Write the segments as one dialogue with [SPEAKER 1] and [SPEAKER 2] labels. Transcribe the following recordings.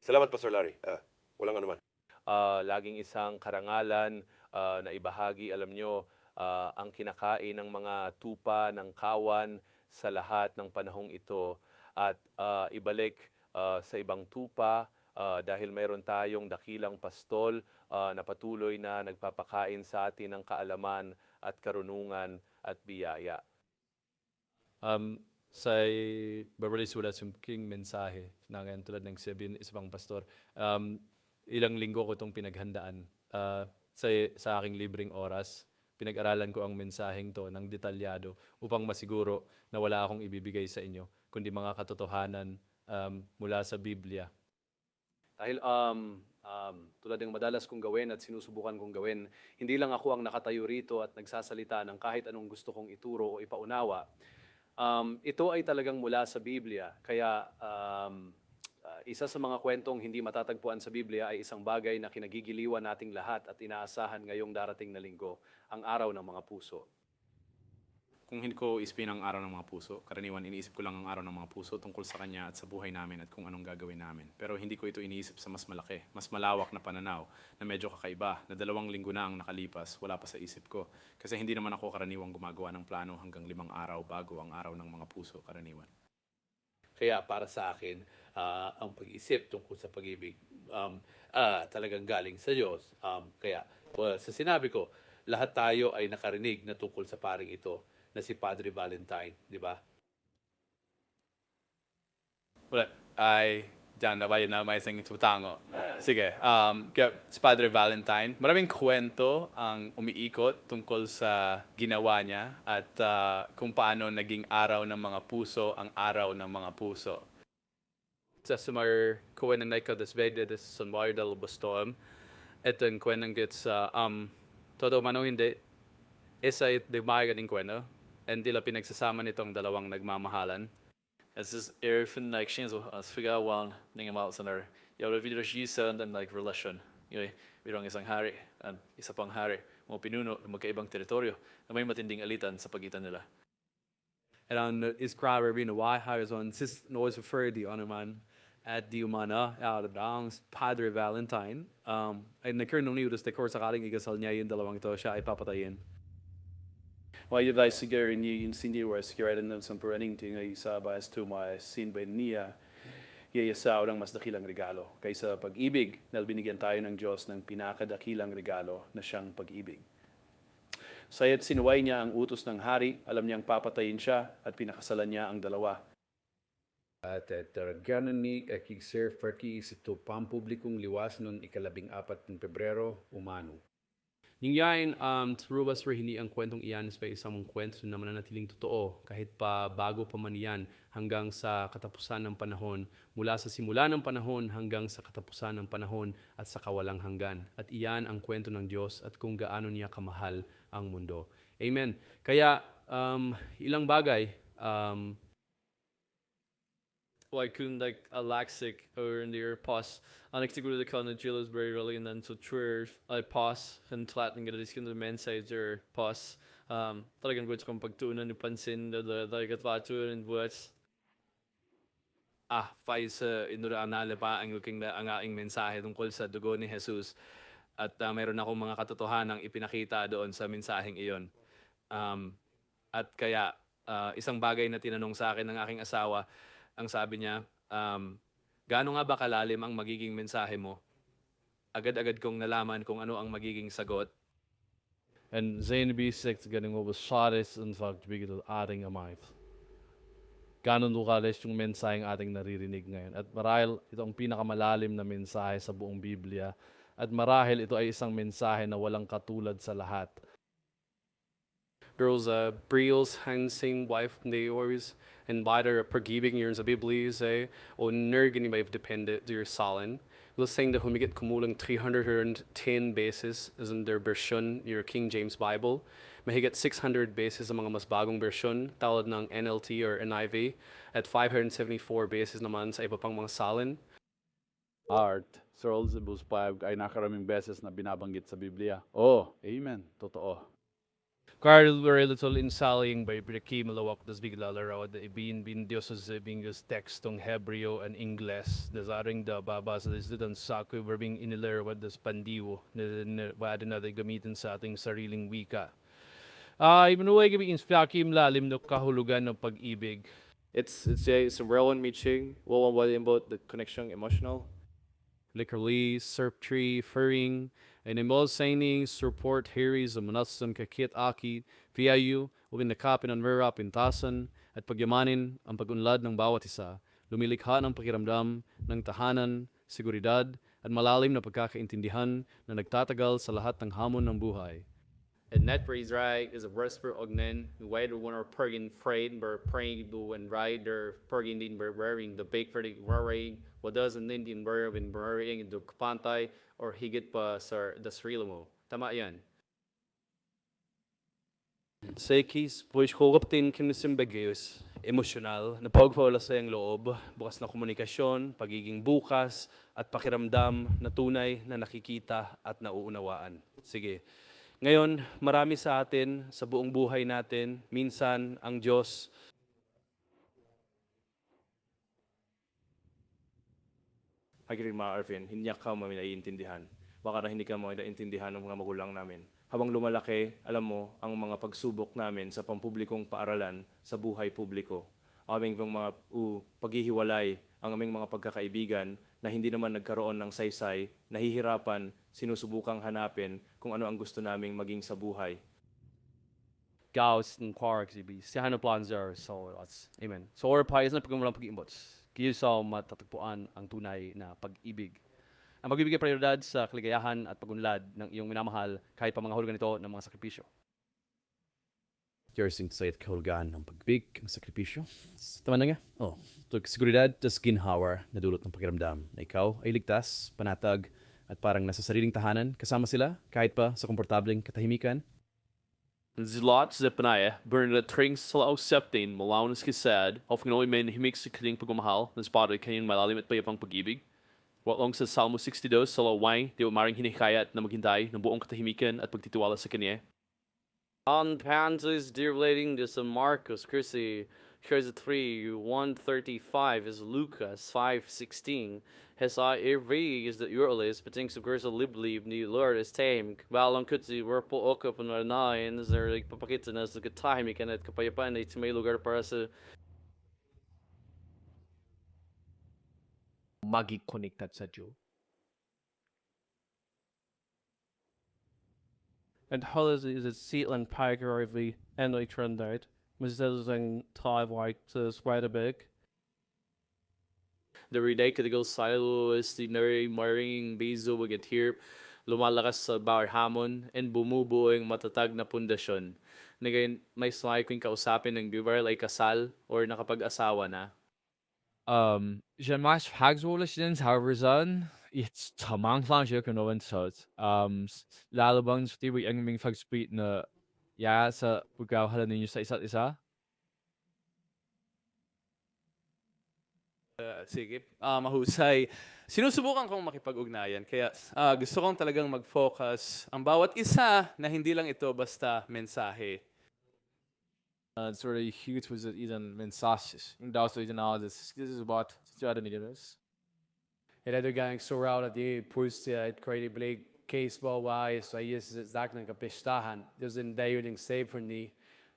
[SPEAKER 1] Salamat, Pastor Larry. Walang anuman.
[SPEAKER 2] Laging isang karangalan na ibahagi. Alam nyo, ang kinakain ng mga tupa ng kawan sa lahat ng panahong ito at ibalik sa ibang tupa dahil mayroon tayong dakilang pastol na patuloy na nagpapakain sa atin ng kaalaman at karunungan at biyaya.
[SPEAKER 3] Saya berbalik sudah sumking mensahe na ngayon tulad ng sabi ng isang pastor. Ilang linggo ko itong pinaghandaan. Sa aking libreng oras, pinag-aralan ko ang mensaheng to ng detalyado upang masiguro na wala akong ibibigay sa inyo, kundi mga katotohanan mula sa Biblia.
[SPEAKER 2] Dahil tulad ng madalas kong gawin at sinusubukan kong gawin, hindi lang ako ang nakatayo rito at nagsasalita ng kahit anong gusto kong ituro o ipaunawa. Ito ay talagang mula sa Biblia. Kaya isa sa mga kwentong hindi matatagpuan sa Biblia ay isang bagay na kinagigiliwan nating lahat at inaasahan ngayong darating na linggo, ang araw ng mga puso.
[SPEAKER 4] Kung hindi ko isipin ang araw ng mga puso, karaniwan iniisip ko lang ang araw ng mga puso tungkol sa Kanya at sa buhay namin at kung anong gagawin namin. Pero hindi ko ito iniisip sa mas malaki, mas malawak na pananaw na medyo kakaiba, na 2 linggo na ang nakalipas, wala pa sa isip ko. Kasi hindi naman ako karaniwang gumagawa ng plano hanggang 5 araw bago ang araw ng mga puso, karaniwan.
[SPEAKER 5] Kaya para sa akin, ang pag-isip tungkol sa pag-ibig talagang galing sa Diyos. Sa sinabi ko, lahat tayo ay nakarinig na tungkol sa paring ito na si Padre Valentine, di ba?
[SPEAKER 3] Wala, ay dyan na bayan na may isang tutango. Sige, kaya si Padre Valentine, maraming kwento ang umiikot tungkol sa ginawa niya at kung paano naging araw ng mga puso ang araw ng mga puso.
[SPEAKER 6] Sa sumar kuwen ng naika des vede des sonwar del bostom, etan kuwen ng gets todo mano hindi, isa it de maganing kweno, and dila pinagsasama nitong dalawang nagmamahalan.
[SPEAKER 7] Es ist eher von like so as figure one thing about sanar. Jag vill vidare gisa and like relation. Birang isang hari and isa pang hari mo pinuno ng magkaibang teritoryo na may matinding alitan sa pagitan nila.
[SPEAKER 6] And on is graver being a why hires on sis noise refer the honor man at di umana out of downs Padre Valentine. Ay nagkaroon ng news de course sakaling igasal niya yung dalawang ito siya ay papatayin.
[SPEAKER 7] Why did I sigare ni sindi was sigare ng sa paraning ting ay sa bayas to my sin by niya sa ang mas dakilang regalo kaysa pag-ibig na binigyan tayo ng Diyos ng pinakadakilang regalo na siyang pag-ibig. Saya't sinuway niya ang utos ng hari, alam niyang papatayin siya at pinakasalan niya ang dalawa.
[SPEAKER 8] At taraganan ni Sir Ferki ito pampublikong liwas noong 14 ng Pebrero, umano.
[SPEAKER 6] Ningyain, Rubas Rahini ang kwentong iyan sa isang kwento na mananatiling totoo kahit pa bago pa man yan hanggang sa katapusan ng panahon, mula sa simula ng panahon hanggang sa katapusan ng panahon at sa kawalang hanggan. At iyan ang kwento ng Diyos at kung gaano niya kamahal ang mundo. Amen. Kaya ilang bagay,
[SPEAKER 7] Why couldn't like a laxic or in the pause unexecuted the con Gilles very early and then so true I pause and flattening it is kind of message or pause talagang gusto kong pagtuunan ni pansin the gatwatu and words
[SPEAKER 2] Fais inuraanala pa ang ang aking mensahe tungkol sa dugo ni Jesus at mayroon akong mga katotohanang ipinakita doon sa mensaheng iyon. At kaya isang bagay na tinanong sa akin ng aking asawa, ang sabi niya, gaano nga ba kalalim ang magiging mensahe mo? Agad-agad kong nalaman kung ano ang magiging sagot.
[SPEAKER 3] En zijn bisect galing over shares en vaak bigil ating amay. Ganon dukalis yung mensaheng ating naririnig ngayon. At marahil ito ang pinakamalalim na mensahe sa buong Biblia. At marahil ito ay isang mensahe na walang katulad sa lahat.
[SPEAKER 6] girls Briels Hansing wife they always invite her pagibig years of Biblia say o nergini may dependent your salen. We'll saying that humigit kumulang 310 bases is in their version your King James Bible. Mahigit 600 bases ang mga mas bagong version tawag ng NLT or NIV at 574 bases naman sa iba pang mga salin.
[SPEAKER 9] Art, Sir Elzebus 5 ay nakaraming beses na binabanggit sa Biblia. Oh, amen. Totoo.
[SPEAKER 6] Carl were little insaling by Breki malawak das bigla laraw da ibin bin Dios sa bingus tekstong Hebreo and Ingles das aring da babasa das ditan sako were being inilarawad das pandiwo na wada na gamitin sa ating sariling wika. Imanuay gabi inspirakim lalim no kahulugan ng pag-ibig.
[SPEAKER 10] It's a relevant meeting. What about the connection emotional?
[SPEAKER 6] Literally, surf tree, furring, and embol signing, support hearies, manasam kakit aki, VIU, ugin nakapin ang mera pintasan, at pagyamanin ang pagunlad ng bawat isa, lumilikha ng pakiramdam ng tahanan, seguridad, at malalim na pagkakaintindihan na nagtatagal sa lahat ng hamon ng buhay.
[SPEAKER 9] And net praise right is a whisper ognen, why the one or pergin frayed, ber praying do and rider pergin din ber wearing the bake for the wearing, what does an Indian wear when wearing do kapantay or higit pa sa dasrilo mo. Tama yan.
[SPEAKER 3] Sa ikis, pues kukaptin kinisimbagayos, emosyonal, na pagpawala sa iyong loob, bukas na komunikasyon, pagiging bukas, at pakiramdam na tunay na nakikita at nauunawaan. Sige. Ngayon, marami sa atin, sa buong buhay natin, minsan ang Diyos
[SPEAKER 4] Hagirin mga Arvin, hindi ka mo naiintindihan. Baka na hindi ka mo naiintindihan ng mga magulang namin. Habang lumalaki, alam mo, ang mga pagsubok namin sa pampublikong paaralan sa buhay publiko. Aming mga paghihiwalay, ang aming mga pagkakaibigan na hindi naman nagkaroon ng saysay, nahihirapan, sinusubukang hanapin kung ano ang gusto naming maging sa buhay.
[SPEAKER 9] Gauss and quarks ibi. Siya na plans are so that's amen. So or pa isang pagkumulang pag-iimbots. Kiyo sa matatagpuan ang tunay na pag-ibig. Ang pag-ibig ay prioridad sa kaligayahan at pagunlad ng iyong minamahal kahit pa mga hulugan nito ng mga sakripisyo.
[SPEAKER 11] Jersing sa it kahulugan ng pag-ibig, ang sakripisyo. Tama na nga. Oh, ito seguridad, tas ginhawa na dulot ng pakiramdam na ikaw ay ligtas, panatag, at parang nasa sariling tahanan, kasama sila, kahit pa sa komportableng katahimikan.
[SPEAKER 6] Zilot Zephaniah, Bernadette Tring Salaw Septain, Malaunas Kisad, of Gnoy Men Himik sa Kiling Pagmamahal, nas para kanyang malalim at payapang pag-ibig. Watlong sa Salmo 62, Salaw Wai, di umaring hinikayat na maghintay ng buong katahimikan at pagtitiwala sa kanya.
[SPEAKER 9] On Panzers dear relating to San Marcos, Chrissy, here's 135 is Lucas 5:16. His every is the Urlis, but things of course a libly ni Lord is tame. Balong kutsi werpo okap na nine is there like papakita na sa time kan at kapayapan ay may lugar para sa
[SPEAKER 10] Magi-connected sa Diyo.
[SPEAKER 6] And Hollis is a Seatland Pike and I turned out. Mazzelzang Taiwai to Swadabek.
[SPEAKER 9] the riday katigal silo is the nari maring bezo wagat here lumalakas sa bawar hamon and bumubuo ang matatag na pundasyon. Nagayon, may slide kung kausapin ng viewer like kasal or nakapag-asawa na.
[SPEAKER 10] Jean mas hagswolas din sa Haverzan. It's tamang lang siya kunoan sa lalabang sa tiwi ang ming fagspeed na ya sa pagkawalan ninyo sa isa't isa.
[SPEAKER 12] Sige, mahusay. Sinusubukan kong makipag-ugnayan. Kaya gusto kong talagang mag-focus ang bawat isa na hindi lang ito basta mensahe.
[SPEAKER 10] Sort of huge was it idan mensajes. Yung daw so idan all this is about stjada ni deras.
[SPEAKER 13] Eller gang surround at the push at credit blake case ball wise so yes zak ng kapistahan. There's in day yung save for ni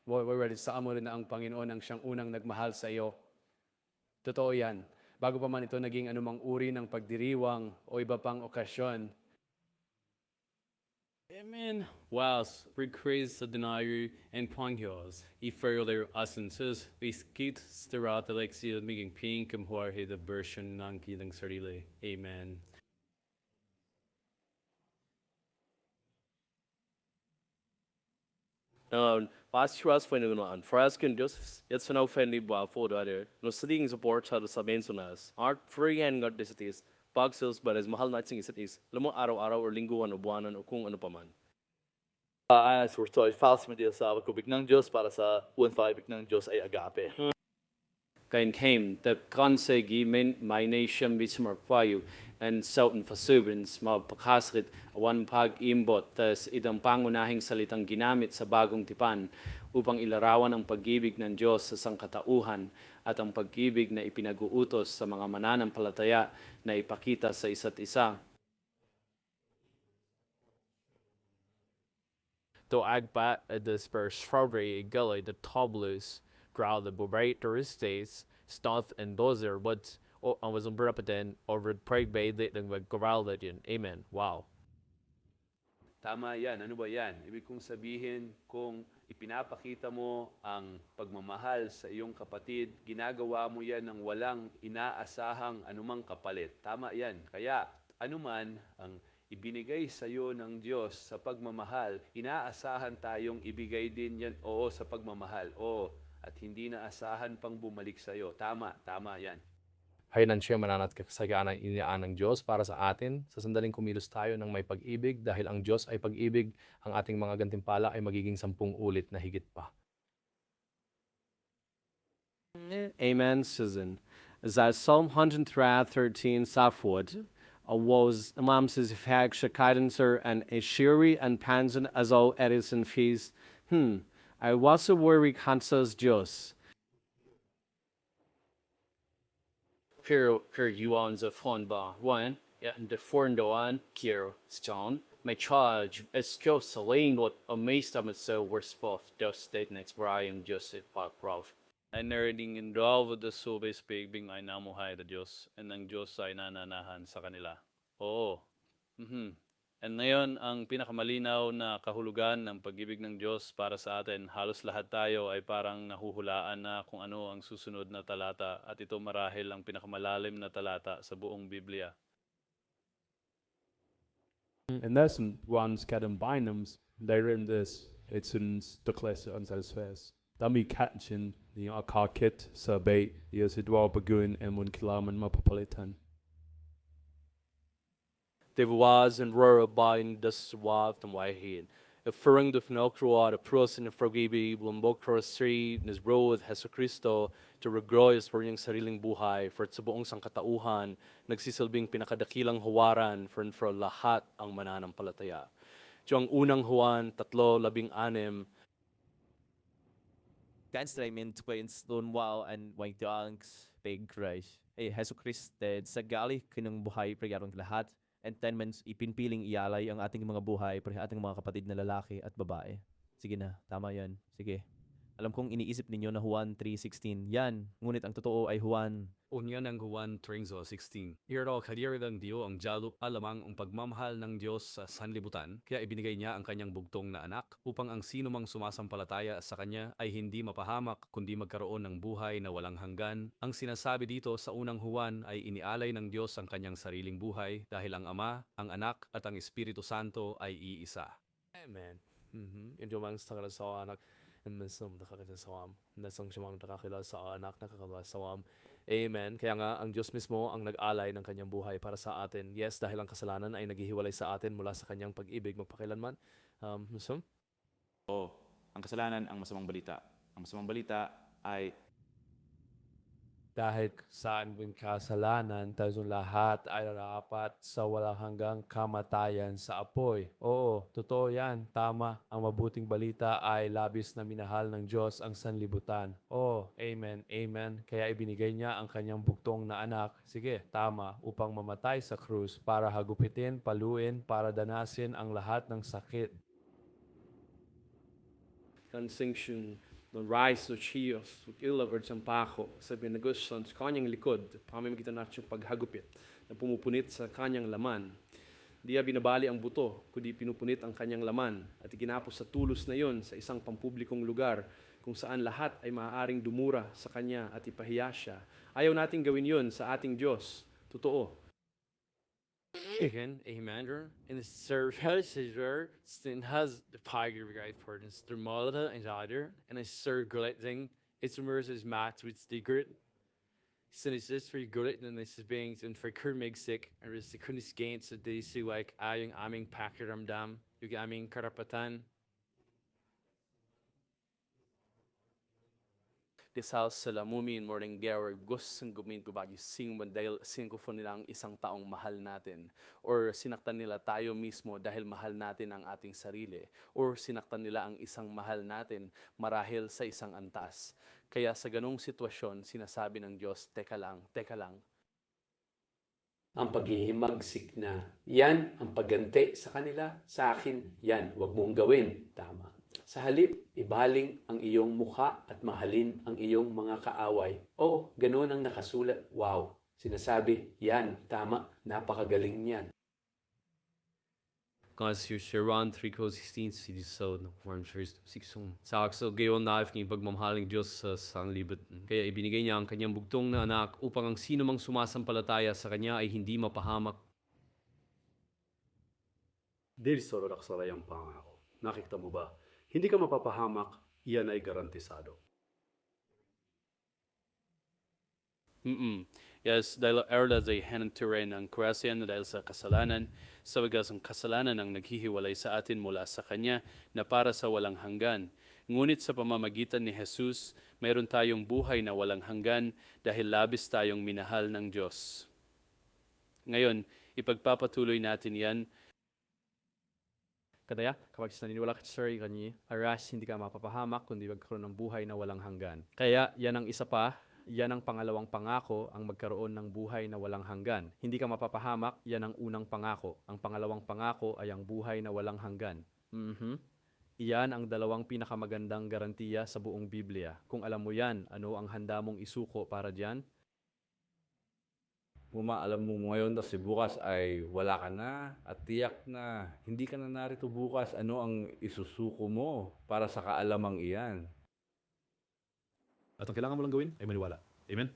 [SPEAKER 13] we're ready sa amo rin na ang Panginoon ang siyang unang nagmahal sa iyo. Totoo yan. Bago pa man ito naging anumang uri ng pagdiriwang o iba pang okasyon.
[SPEAKER 12] Amen. Whilst recreates the denier and panghyos, I further essences, we skit stirat alexia maging pink ang huarhe the version ng kilang sarili. Amen.
[SPEAKER 14] Pastras foi no an frasken Dios jetzt von aufwendig war vor der no studying support hat sa mencionas art free and got this Pagsos but as mahal na sing is lamo araw-araw or lingguhan o buwanan o kung ano pa man.
[SPEAKER 15] As we're told, false media sa kubik ng Diyos para sa 1-5 ng Diyos ay agape.
[SPEAKER 13] kain came the kanse gi my nation bismar payu and Southern Fasubins mapakasrit awan pag-imbot tas itang pangunahing salitang ginamit sa bagong tipan upang ilarawan ang pag-ibig ng Diyos sa sangkatauhan at ang pag-ibig na ipinag-uutos sa mga mananampalataya na ipakita sa isa't isa.
[SPEAKER 10] To agpat disperse strawberry gully the toblus growl the bobrators states stuff and dozer but ang was umbrapaten over prayed by the growl that yun. Amen. Wow.
[SPEAKER 2] Tama yan. Ano ba yan? Ibig kong sabihin, kung ipinapakita mo ang pagmamahal sa iyong kapatid, ginagawa mo yan ng walang inaasahang anumang kapalit. Tama yan. Kaya anuman ang ibinigay sa iyo ng Diyos sa pagmamahal, inaasahan tayong ibigay din yan, oo, sa pagmamahal. Oo, at hindi naasahan pang bumalik sa iyo. Tama yan.
[SPEAKER 3] Haynan siya mananat kasagaan ang iniyaan ng Diyos para sa atin. Sa sandaling kumilos tayo ng may pag-ibig dahil ang Diyos ay pag-ibig, ang ating mga gantimpala ay magiging 10 ulit na higit pa.
[SPEAKER 13] Amen, Susan. Za Psalm 113 Safwad was Imam's Fag Shakaidenser and Ashiri and Panzan Azo Edison Fees. I was a worry Kansas Diyos.
[SPEAKER 14] Pero yuan sa fonba one ya and the forndoan kiro stone my charge is kyo sa lingot amazed am so we're spof dos state next Brian Joseph Park Prof.
[SPEAKER 12] Ay narinig in daw the sobe speaking ay namuhay da Diyos and ang Diyos ay nananahan sa kanila. Oo. And ngayon, ang pinakamalinaw na kahulugan ng pag-ibig ng Diyos para sa atin, halos lahat tayo ay parang nahuhulaan na kung ano ang susunod na talata at ito marahil ang pinakamalalim na talata sa buong Biblia.
[SPEAKER 7] And there's some ones kadam binums, they written this, it's in the class on Satisfairs. Dami catching the akakit sa bait, yes, it war bagun and one kilaman mapapalitan.
[SPEAKER 14] Det was en röra bain des swav tam waihin. A furring de fnokroa a prosin of forgibi blombokro street nes road Heso Kristo to regroyas for yung sariling buhay for sa buong sangkatauhan nagsisilbing pinakadakilang huwaran for lahat ang mananampalataya. Diyang unang Juan 3:16
[SPEAKER 11] Ganska min twins don wow and wang danks big Christ. Heso Kriste sa gali kinang buhay prayarong lahat. And 10 months, ipinpiling ialay ang ating mga buhay para ating mga kapatid na lalaki at babae. Sige na, tama yan. Sige. Alam kong iniisip ninyo na Juan 3:16. Yan, ngunit ang totoo ay Juan.
[SPEAKER 2] Unya ng Juan 3:16. Iro kadiridang Diyo ang jalup alamang ang pagmamahal ng Diyos sa sanlibutan, kaya ibinigay niya ang kanyang bugtong na anak upang ang sino mang sumasampalataya sa kanya ay hindi mapahamak kundi magkaroon ng buhay na walang hanggan. Ang sinasabi dito sa unang Juan ay inialay ng Diyos ang kanyang sariling buhay dahil ang Ama, ang Anak at ang Espiritu Santo ay iisa.
[SPEAKER 16] Amen. Yung dumang sa kanila sa anak, and minsan nakakita sa nasang siyang nakakila sa anak, nakakila sa Amen. Kaya nga, ang Diyos mismo ang nag-alay ng kanyang buhay para sa atin. Yes, dahil ang kasalanan ay naghihiwalay sa atin mula sa kanyang pag-ibig magpakailanman.
[SPEAKER 4] Oo. Ang kasalanan ang masamang balita. Ang masamang balita ay
[SPEAKER 13] Dahil saan yung kasalanan, tayo lahat ay rapat sa walang hanggang kamatayan sa apoy. Oo, totoo yan. Tama. Ang mabuting balita ay labis na minahal ng Diyos ang sanlibutan. Oh, amen, amen. Kaya ibinigay niya ang kanyang bugtong na anak. Sige, tama. Upang mamatay sa krus para hagupitin, paluin, para danasin ang lahat ng sakit.
[SPEAKER 17] Consinction the rise of Chios, ilagard sa pako, sabi na gusto sa kanyang likod, pamamagitan natin yung paghagupit na pumupunit sa kanyang laman. Di niya binabali ang buto, kundi pinupunit ang kanyang laman at iginapos sa tulos na yon sa isang pampublikong lugar kung saan lahat ay maaaring dumura sa kanya at ipahiya siya. Ayaw nating gawin yon sa ating Diyos. Totoo.
[SPEAKER 12] Igen, Emander, in the service, Stin has the Tiger Guide for this, the Malta and other, and I serve Gulletting, it's immerses Matt with Stigert. Sin is this for Gullet, and this is being and for Kermig sick, and it's the Kunis Gains that they see like Aying Aming Pakaram Dam, you Aming Karapatan.
[SPEAKER 9] Tisal sila mumin morning gawer gustong gumin ko bagyo dahil singkufo nila ang isang taong mahal natin. Or sinaktan nila tayo mismo dahil mahal natin ang ating sarili. Or sinaktan nila ang isang mahal natin marahil sa isang antas. Kaya sa ganong sitwasyon, sinasabi ng Diyos, teka lang,
[SPEAKER 5] Ang paghihimagsik na, yan ang pagganti sa kanila, sa akin, yan, wag mong gawin. Tama. Sa halip, ibaling ang iyong mukha at mahalin ang iyong mga kaaway. Oo, ganoon ang nakasulat. Wow, sinasabi, yan, tama, napakagaling niyan.
[SPEAKER 12] Guys, yung Sharon 3:16 so forms first 6 sa akso gayon na ng pagmamahaling Diyos sa sanlibutan. Kaya ibinigay niya ang kanyang bugtong na anak upang ang sino mang sumasampalataya sa kanya ay hindi mapahamak.
[SPEAKER 18] Dahil sa raksalayang pangako, nakita mo ba? Hindi ka mapapahamak, iyan ay garantisado.
[SPEAKER 12] Yes, dahil erla ay henanturin ang kurasyan dahil sa kasalanan, sa wagas ang kasalanan ang naghihiwalay sa atin mula sa Kanya na para sa walang hanggan. Ngunit sa pamamagitan ni Jesus, mayroon tayong buhay na walang hanggan dahil labis tayong minahal ng Diyos. Ngayon, ipagpapatuloy natin yan.
[SPEAKER 3] Kadaya, kapag naniniwala ka sa sarili kanyi, aras hindi ka mapapahamak kundi magkaroon ng buhay na walang hanggan. Kaya yan ang isa pa, yan ang pangalawang pangako, ang magkaroon ng buhay na walang hanggan. Hindi ka mapapahamak, yan ang unang pangako. Ang pangalawang pangako ay ang buhay na walang hanggan. Iyan ang dalawang pinakamagandang garantiya sa buong Biblia. Kung alam mo yan, ano ang handa mong isuko para diyan?
[SPEAKER 8] Alam mo ngayon kasi bukas ay wala ka na at tiyak na hindi ka na narito bukas. Ano ang isusuko mo para sa kaalamang iyan?
[SPEAKER 18] At ang kailangan mo lang gawin ay maniwala. Amen?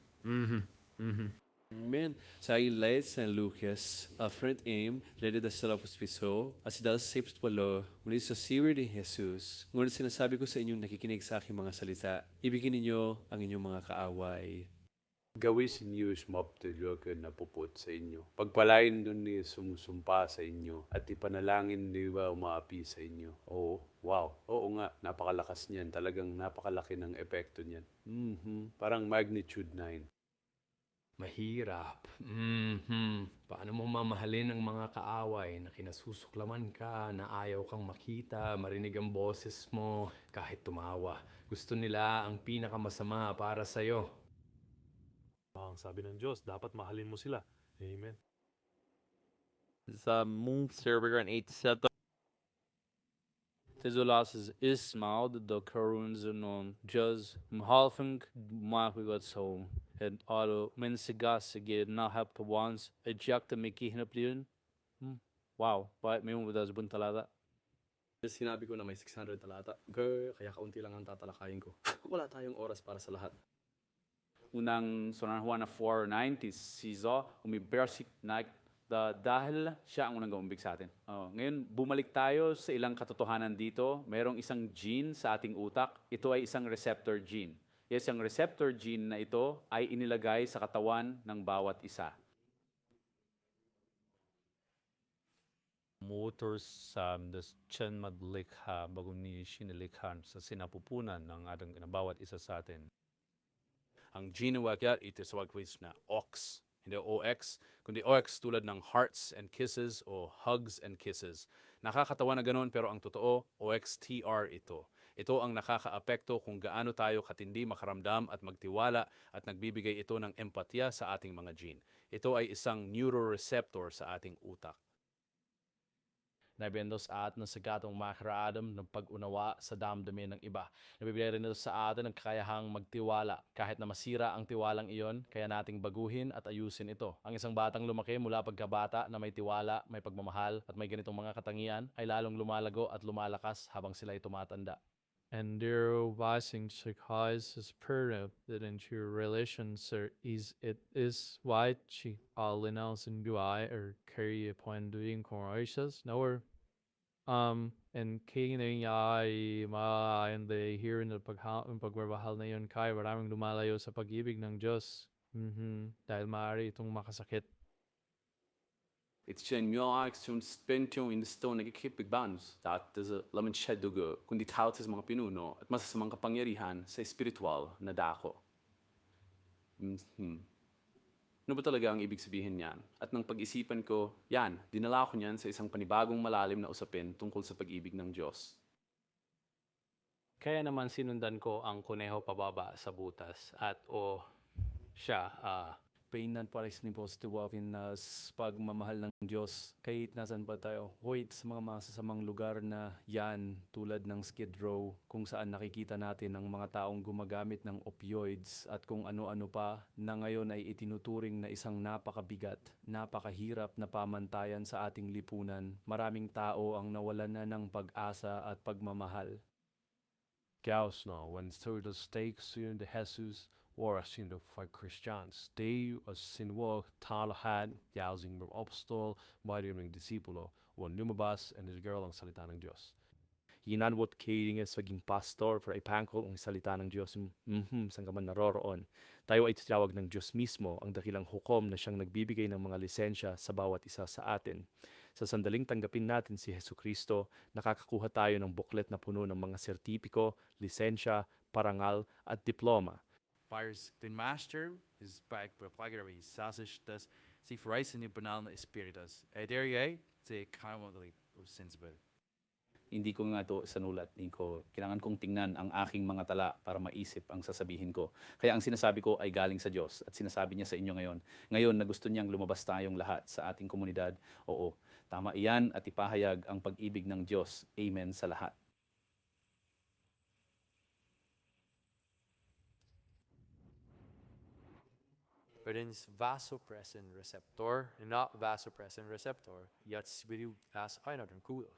[SPEAKER 19] Amen. Sa ilay sa Lucas, friend aim, lede da sa lapos piso, asidal sa sapos palo, muli sa siwer ni Jesus. Ngunit sinasabi ko sa inyong nakikinig sa aking mga salita, ibigin ninyo ang inyong mga kaaway.
[SPEAKER 18] Gawin ninyo mabtulog na puput sa inyo. Pagpalain doon ni sumusumpa sa inyo at ipanalangin ni umaapi sa inyo. Oo, wow. Oo nga, napakalakas niyan. Talagang napakalaki ng epekto niyan. Parang magnitude 9.
[SPEAKER 20] Mahirap. Paano mo mamahalin ang mga kaaway na kinasusuklaman ka, na ayaw kang makita, marinig ang boses mo, kahit tumawa. Gusto nila ang pinakamasama para sa'yo.
[SPEAKER 18] Ang sabi ng Diyos, dapat mahalin mo sila. Amen.
[SPEAKER 9] Sa mong server an 87 Tezulas Ismail the Karuns non Juz Mhalfing Makigot so and auto mensigas again na have to once eject the Mickey Hinaplion. Wow, bakit may mga das buntalada?
[SPEAKER 2] Sinabi ko na may 600 talata. Kaya kaunti lang ang tatalakayin ko. Wala tayong oras para sa lahat. Unang San Juan 4:9 sizo umibersik na dahil siya ang unang gaumbig sa atin. Ngayon, bumalik tayo sa ilang katotohanan dito. Mayroong isang gene sa ating utak. Ito ay isang receptor gene. Yes, ang receptor gene na ito ay inilagay sa katawan ng bawat isa.
[SPEAKER 3] Motors sa tiyan madlikha bago ni sinilikhan sa sinapupunan ng ating bawat isa sa atin.
[SPEAKER 4] Ang gene na wakyat, ito sa wagwis na OX. Hindi OX, kundi OX tulad ng hearts and kisses o hugs and kisses. Nakakatawa na ganoon pero ang totoo, OXTR ito. Ito ang nakakaapekto kung gaano tayo katindi makaramdam at magtiwala at nagbibigay ito ng empatya sa ating mga gene. Ito ay isang neuroreceptor sa ating utak.
[SPEAKER 3] Nabibigay sa atin ng sagatong makaraadam ng pag-unawa sa damdamin ng iba. Nabibigay rin ito sa atin ng kakayahang magtiwala. Kahit na masira ang tiwalang iyon, kaya nating baguhin at ayusin ito. Ang isang batang lumaki mula pagkabata na may tiwala, may pagmamahal at may ganitong mga katangian ay lalong lumalago at lumalakas habang sila ay tumatanda.
[SPEAKER 10] And their rising cause is proof that into your relations it is why she all else in UI or carry upon doing courageous nor and kaining ay and they hear in the pagmamahal na yun kay maraming lumalayo sa pag-ibig ng Diyos dahil maaari itong makasakit.
[SPEAKER 4] Itchenyoak sun spentyo in the stone nagkikipig banus. That is a laman siya dugo, kundi tao sa mga pinuno at masasamang kapangyarihan sa espiritual na dako. Ano ba talaga ang ibig sabihin niyan? At nang pag-isipan ko, yan, dinala ko niyan sa isang panibagong malalim na usapin tungkol sa pag-ibig ng Diyos.
[SPEAKER 2] Kaya naman sinundan ko ang kuneho pababa sa butas at siya,
[SPEAKER 7] Painan para sa positivin na pagmamahal ng Diyos. Kahit nasan pa tayo, hoy, sa mga masasamang lugar na yan, tulad ng Skid Row, kung saan nakikita natin ang mga taong gumagamit ng opioids at kung ano-ano pa na ngayon ay itinuturing na isang napakabigat, napakahirap na pamantayan sa ating lipunan. Maraming tao ang nawalan na ng pag-asa at pagmamahal.
[SPEAKER 21] Gauss no, when through the stakes in the Jesus or as in the five Christians, they as sinwag talahan, yausing ng apostol, mayroon ng disipulo, o lumabas and his girl ang salita ng Diyos.
[SPEAKER 11] Hinanwot kayo nga sa maging pastor para ipangkol ang salita ng Diyos saan ka man naroroon. Tayo ay tinawag ng Diyos mismo ang dakilang hukom na siyang nagbibigay ng mga lisensya sa bawat isa sa atin. Sa sandaling tanggapin natin si Jesucristo, nakakakuha tayo ng buklet na puno ng mga sertipiko, lisensya, parangal at diploma.
[SPEAKER 22] Fires den master is back by plaggery sausage das si fries in banal na espiritus. Ederie se kamali sensible.
[SPEAKER 4] Hindi ko nga ito sanulat, Nico. Kailangan kong tingnan ang aking mga tala para maisip ang sasabihin ko. Kaya ang sinasabi ko ay galing sa Diyos at sinasabi niya sa inyo ngayon. Ngayon na gusto niyang lumabas tayong lahat sa ating komunidad. Oo, tama iyan at ipahayag ang pag-ibig ng Diyos. Amen sa lahat.
[SPEAKER 23] But in vasopressin receptor, not vasopressin receptor, yet sibiru as another cool.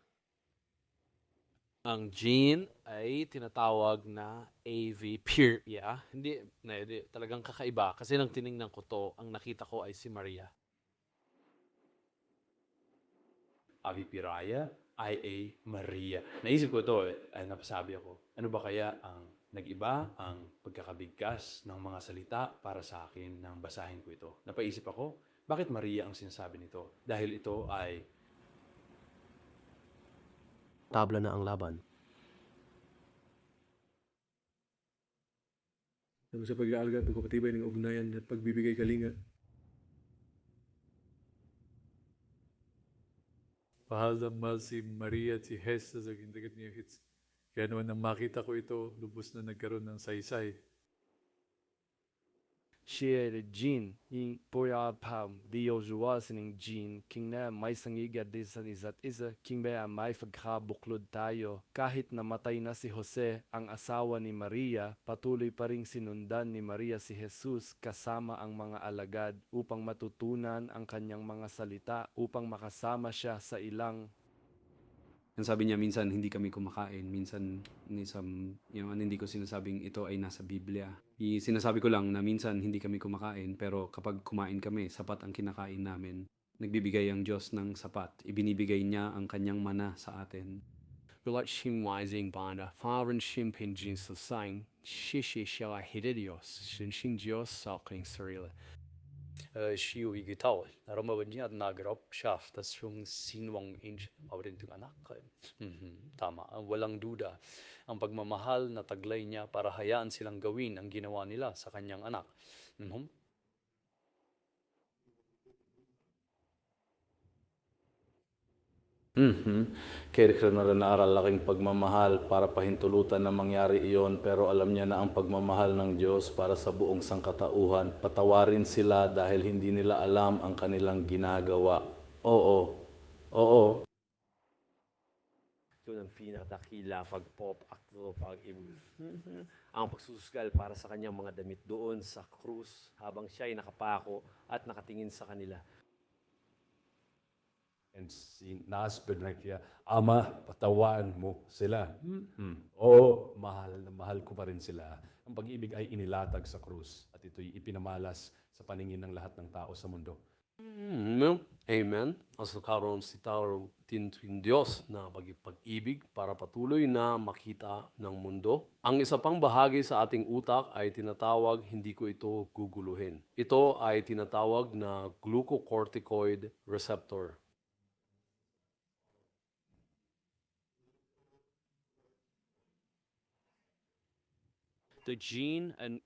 [SPEAKER 23] Ang gene ay tinatawag na AV yeah. Hindi talagang kakaiba kasi nang tiningnan ko to, ang nakita ko ay si Maria.
[SPEAKER 3] Avipiraya, IA Maria. Naisip ko ito, ay napasabi ako, ano ba kaya ang nag-iba ang pagkakabigkas ng mga salita para sa akin nang basahin ko ito. Napaisip ako, bakit Maria ang sinasabi nito? Dahil ito ay
[SPEAKER 24] tabla na ang laban.
[SPEAKER 25] Sa pag-aalga, pagpapatibay ng ugnayan at pagbibigay kalinga.
[SPEAKER 12] Mahal na mahal si Maria at si Jesus ang indagat niya hits. Kaya naman nang makita ko ito, lubos na nagkaroon ng saysay.
[SPEAKER 13] Siya Jean, yung puya pam, diyo juwas ng Jean, king na may sangiga desan isa't isa, king ba may pagkabuklod tayo. Kahit namatay na si Jose, ang asawa ni Maria, patuloy pa ring sinundan ni Maria si Jesus kasama ang mga alagad upang matutunan ang kanyang mga salita, upang makasama siya sa ilang.
[SPEAKER 4] Sabi niya, minsan hindi kami kumakain, minsan hindi ko sinasabing ito ay nasa Biblia. Sinasabi ko lang na minsan hindi kami kumakain, pero kapag kumain kami, sapat ang kinakain namin. Nagbibigay ang Diyos ng sapat. Ibinibigay niya ang kanyang mana sa atin.
[SPEAKER 23] Gulat shimwaising banda, farin shimpin jinsa sang, shishi siya hidedios, shinshin Diyos sa aking sarili.
[SPEAKER 26] Siyo igitaw, naromawan niya at nagrap siya, tas yung sinwang inch, mawarin itong anak. Tama, walang duda. Ang pagmamahal na taglay niya para hayaan silang gawin ang ginawa nila sa kanyang anak.
[SPEAKER 8] Kaya na rin naaral laking pagmamahal para pahintulutan na mangyari iyon, pero alam niya na ang pagmamahal ng Diyos para sa buong sangkatauhan. Patawarin sila dahil hindi nila alam ang kanilang ginagawa. Oo.
[SPEAKER 27] Ito ang pinakadakila pag-pop acto pag-ibig. Ang pagsusugal para sa kanyang mga damit doon sa krus habang siya ay nakapako at nakatingin sa kanila.
[SPEAKER 18] And sinasabi na kaya, Ama, patawan mo sila. Oo, mahal na mahal ko pa rin sila. Ang pag-ibig ay inilatag sa krus at ito'y ipinamalas sa paningin ng lahat ng tao sa mundo.
[SPEAKER 27] Amen.
[SPEAKER 24] As nagkaroon si tao tinutuwing Diyos na pag-ibig para patuloy na makita ng mundo. Ang isa pang bahagi sa ating utak ay tinatawag, hindi ko ito guguluhin. Ito ay tinatawag na glucocorticoid receptor.
[SPEAKER 9] The gene and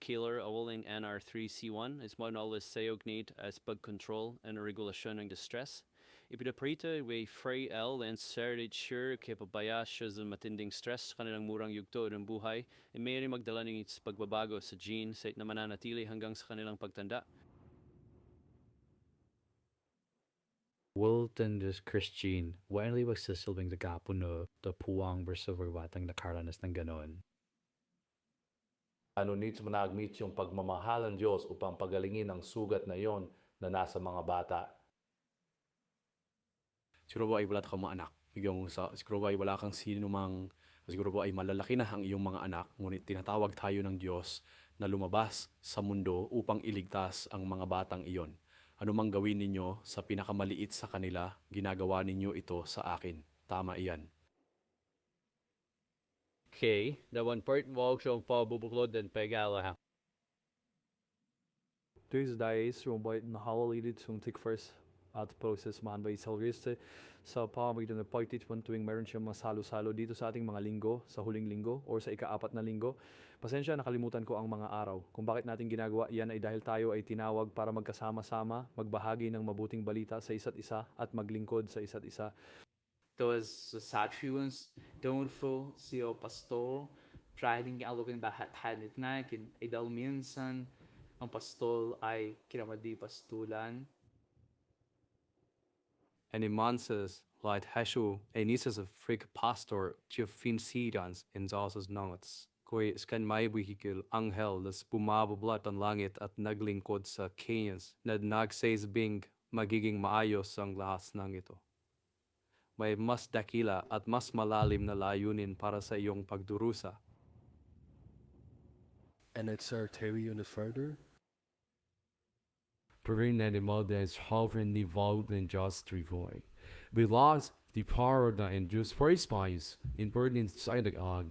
[SPEAKER 9] killer awuling NR3C1 is manalas sayognate as pag-control and regulasyon ng distress. Ipinaprita way free L and serted sure kapabaya siya sa matinding stress kanilang murang yugto ng buhay e may rin magdala ng pagbabago sa gene sa na mananatili hanggang sa kanilang pagtanda.
[SPEAKER 1] Wilton des Christine, wali magsasilbing dagapo na puwang versus watang nakaranas ng ganon.
[SPEAKER 8] Ano needs mo na-admit yung pagmamahal ng Diyos upang pagalingin ang sugat na yon na nasa mga bata.
[SPEAKER 4] Siguro ba ay wala kang mga anak? Siguro ba ay wala kang sinumang, siguro ba ay malalaki na ang iyong mga anak, ngunit tinatawag tayo ng Diyos na lumabas sa mundo upang iligtas ang mga batang iyon. Ano mang gawin ninyo sa pinakamaliit sa kanila, ginagawa ninyo ito sa akin. Tama iyan.
[SPEAKER 9] Okay, the one part mo siyang pabubuklod and pegala.
[SPEAKER 5] Deze days yung bait na hawalilit yung take first at process man by Salviste sa pamamagitan ng pagtitwan tuwing meron siyang mga salo-salo dito sa ating mga linggo, sa huling linggo or sa ika-4 na linggo. Pasensya, nakalimutan ko ang mga araw. Kung bakit natin ginagawa yan ay dahil tayo ay tinawag para magkasama-sama, magbahagi ng mabuting balita sa isa't isa at maglingkod sa isa't isa.
[SPEAKER 6] Todas as attributes, don't feel si o pastor, priding alukin bahat hadit na, kin ay dahil minsan, ang pastol ay kinamadi pastulan.
[SPEAKER 12] En imanses, light hesho, enisas of frig pastor, tio fin sidans in zasas nangats. Koi skan may wihikil anghel las bumabablat ang langit at naglingkod sa Kenyans, na nagsays bing magiging maayos ang lahas ng ito. May mas dakila at mas malalim na layunin para sa iyong pagdurusa.
[SPEAKER 21] And it's our theory on the further.
[SPEAKER 1] Proving that the mother is hovering involved in just revoy. We lost the power that induced praise bias in burden inside the God.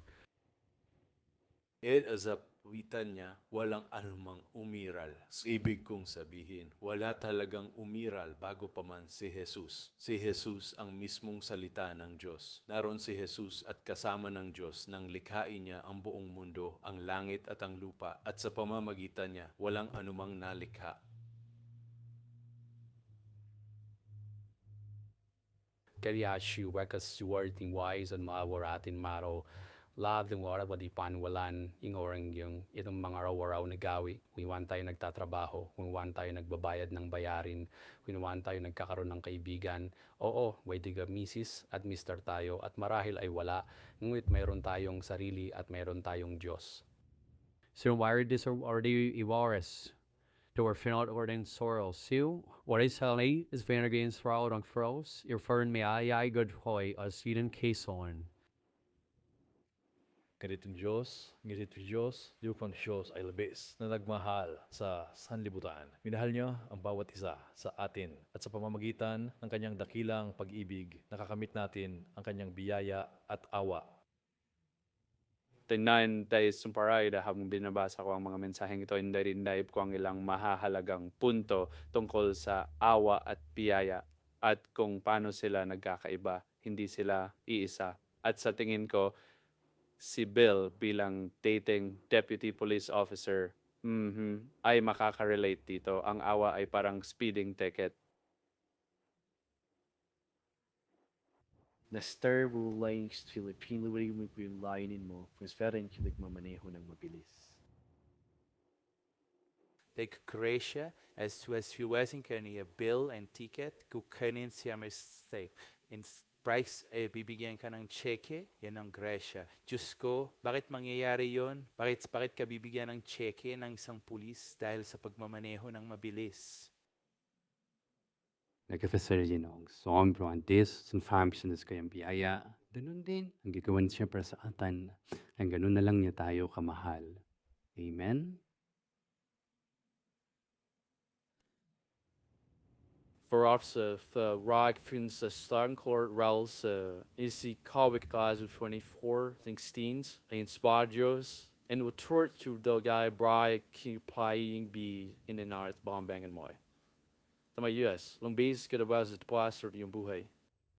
[SPEAKER 14] It as a witan niya, walang anumang umiral. Ibig kong sabihin, wala talagang umiral bago pa man si Jesus. Si Jesus ang mismong salita ng Diyos. Naroon si Jesus at kasama ng Diyos nang likhain niya ang buong mundo, ang langit at ang lupa. At sa pamamagitan niya, walang anumang nalikha.
[SPEAKER 1] Kaya siya wekas suwarting wise at mawaratin maro. Lahat ng oras wadi panwalan yung orang yung itong mga araw-araw na gawi. Kung tayo nagtatrabaho, kung tayo nagbabayad ng bayarin, kung tayo nagkakaroon ng kaibigan. Oo, pwede ka misis at mister tayo at marahil ay wala. Ngunit mayroon tayong sarili at mayroon tayong Diyos. So why this already iwares? To our final ordering sorrows. So, what is hali is van against fraud on froze. Your fern may ay good hoy as Eden Quezon.
[SPEAKER 15] Ganitong Diyos, lupang Diyos ay labis na nagmahal sa sanlibutan. Minahal niya ang bawat isa sa atin at sa pamamagitan ng kanyang dakilang pag-ibig, nakakamit natin ang kanyang biyaya at awa.
[SPEAKER 2] Tingnan tayo sumparay na habang binabasa ko ang mga mensaheng ito, hindi rin naib ko ang ilang mahahalagang punto tungkol sa awa at biyaya at kung paano sila nagkakaiba, hindi sila iisa. At sa tingin ko, si Bill bilang dating deputy police officer ay makaka-relate dito. Ang awa ay parang speeding ticket.
[SPEAKER 24] Na-stir mo lang sa Filipino, wala mo yung layunin mo, kung sferin ka nagmamaneho ng mabilis.
[SPEAKER 22] Like Croatia, as huwasing kaniya bill and ticket, kukanin siya may stay. In price, bibigyan ka ng cheque, yan ang Gracia. Diyos ko, bakit mangyayari yon? Bakit ka bibigyan ng cheque ng isang pulis dahil sa pagmamaneho ng mabilis?
[SPEAKER 16] Nagkafasar din ang sombro ang dis, sun family sa kayang biyaya. Ganun din, ang gagawin siya para sa atan. Ang ganun na lang niya tayo kamahal. Amen?
[SPEAKER 9] Vooraf sa Rock fin sa Starcourt Rel sa isi Kawik Kazu 24:16 ay Spadros and utort to the guy Bry playing be in an art bombang and moy. Tama US, long base ka ba sa pastor yung buhay.